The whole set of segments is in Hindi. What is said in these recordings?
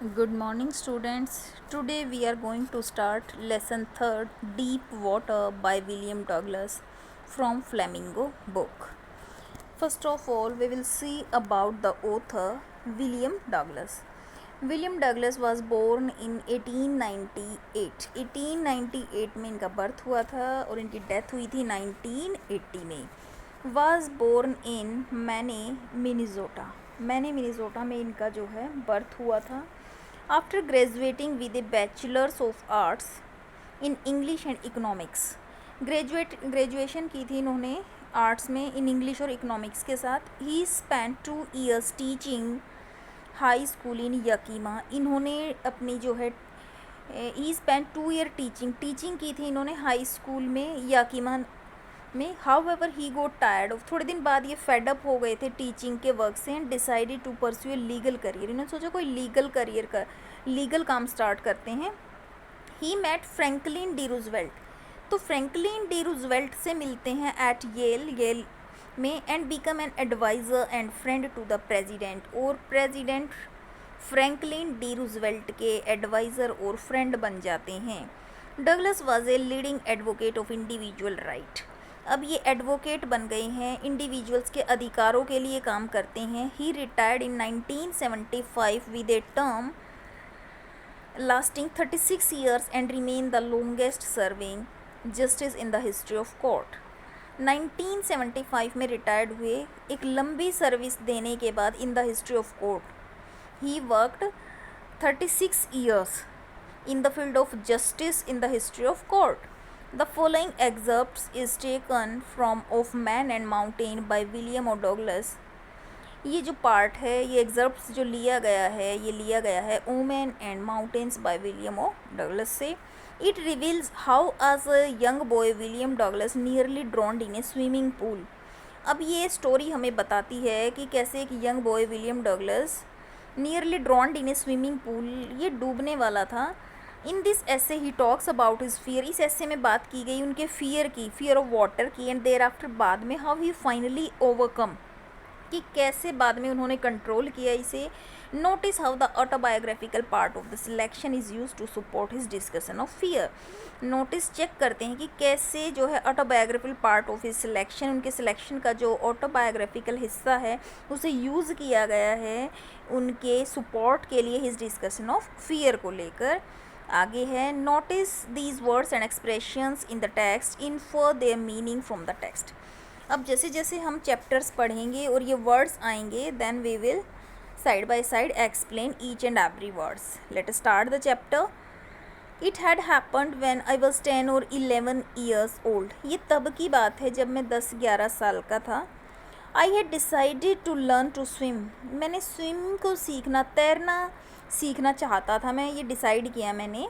Good morning, students. Today we are going to start lesson 3rd Deep Water by William Douglas from Flamingo book. First of all, we will see about the author William Douglas. William Douglas was born in 1898. 1898 में इनका बर्थ हुआ था और इनकी डेथ हुई थी 1980 में. Was born in मैने मिनीसोटा में इनका जो है बर्थ हुआ था. After graduating with A bachelors of arts in English and economics, graduation की थी इन्होंने आर्ट्स में इन इंग्लिश और इकोनॉमिक्स के साथ. He spend 2 years teaching high school in Yakima. इन्होंने अपनी जो है ही स्पेंड 2 year टीचिंग की थी इन्होंने हाई स्कूल में याकीमा में. However he got tired of, थोड़े दिन बाद ये फेडअप हो गए थे टीचिंग के वर्क से and decided to pursue a legal career. इन्होंने सोचा कोई लीगल काम स्टार्ट करते हैं. He met Franklin D Roosevelt, तो फ्रैंकलिन डी रूजवेल्ट से मिलते हैं एट येल में and become an adviser and friend to the president. और प्रेजिडेंट फ्रैंकलिन डी रूजवेल्ट के एडवाइज़र और फ्रेंड बन जाते हैं. Douglas was a leading advocate of individual right. अब ये एडवोकेट बन गए हैं, इंडिविजुअल्स के अधिकारों के लिए काम करते हैं. He retired in 1975 with a term lasting 36 years and remain the longest serving justice in the history of court. 1975 में रिटायर्ड हुए, एक लंबी सर्विस देने के बाद in the history of court. He worked 36 years in the field of justice in the history of court. The following excerpts is taken from Of Man and Mountain by William O. Douglas. ये जो पार्ट है, ये एग्जर्प्ट जो लिया गया है women and mountains by William O Douglas से. It reveals how as a young boy William Douglas nearly drowned in a swimming pool. अब ये स्टोरी हमें बताती है कि कैसे एक young boy William Douglas nearly drowned in a swimming pool, ये डूबने वाला था. इन दिस ऐसे ही टॉक्स अबाउट हिज फियर, इस ऐसे में बात की गई उनके फियर ऑफ वाटर की. एंड देयर आफ्टर, बाद में, हाउ ही फाइनली ओवरकम, कि कैसे बाद में उन्होंने कंट्रोल किया इसे. Notice how the autobiographical part of the selection is use to support his discussion of fear. Notice check करते हैं कि कैसे जो है autobiographical part of his selection, उनके सिलेक्शन का जो ऑटोबायोग्राफिकल हिस्सा है उसे यूज़ किया गया है उनके सपोर्ट के लिए हिज डिस्कशन ऑफ फियर को लेकर. आगे है, notice these words and expressions in the text, infer their meaning from the text. अब जैसे जैसे हम चैप्टर्स पढ़ेंगे और ये वर्ड्स आएंगे, then we will side by side explain each and every words. Let us start the chapter. It had happened when I was 10 or 11 years old. ये तब की बात है जब मैं 10-11 साल का था. I had decided to learn to swim. मैंने स्विम को सीखना, तैरना सीखना चाहता था मैं, ये डिसाइड किया मैंने.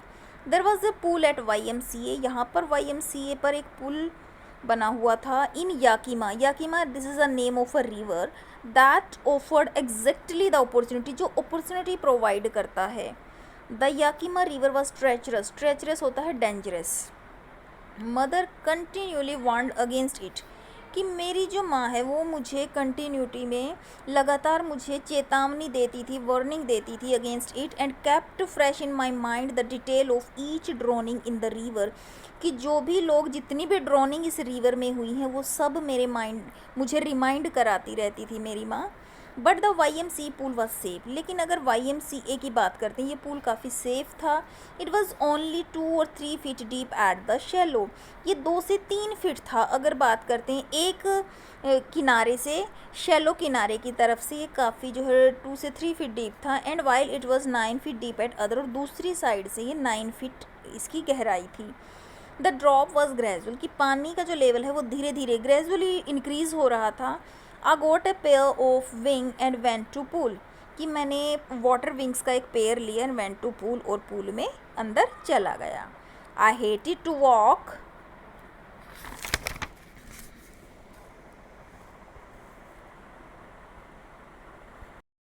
There was a pool at YMCA. यहाँ पर YMCA पर एक पुल बना हुआ था. In Yakima, this is a name of a river that offered exactly the opportunity, जो अपॉर्चुनिटी प्रोवाइड करता है. The Yakima river was treacherous होता है dangerous. Mother continuously warned against it, कि मेरी जो माँ है वो मुझे कंटिन्यूटी में लगातार मुझे चेतावनी देती थी, वार्निंग देती थी against it. And kept fresh in my mind the detail of each droning in the river, कि जो भी लोग, जितनी भी ड्रोनिंग इस रिवर में हुई हैं वो सब मेरे मुझे रिमाइंड कराती रहती थी मेरी माँ. But the YMCA pool was safe. लेकिन अगर YMCA की बात करते हैं, ये पूल काफ़ी सेफ था. It was only 2 or 3 feet deep at the shallow. ये 2 से 3 फीट था अगर बात करते हैं एक किनारे से, शैलो किनारे की तरफ से ये काफ़ी जो है 2 से 3 फीट डीप था. And while it was 9 feet deep eight other, और दूसरी साइड से ये 9 feet इसकी गहराई थी. द ड्रॉप वॉज ग्रेजुअल, कि पानी का जो लेवल है वो धीरे धीरे ग्रेजुअली इंक्रीज हो रहा था. I got a pair of wing and went to pool, कि मैंने वाटर विंग्स का एक पेयर लिया एंड वेंट टू पूल, और पूल में अंदर चला गया. I hated to walk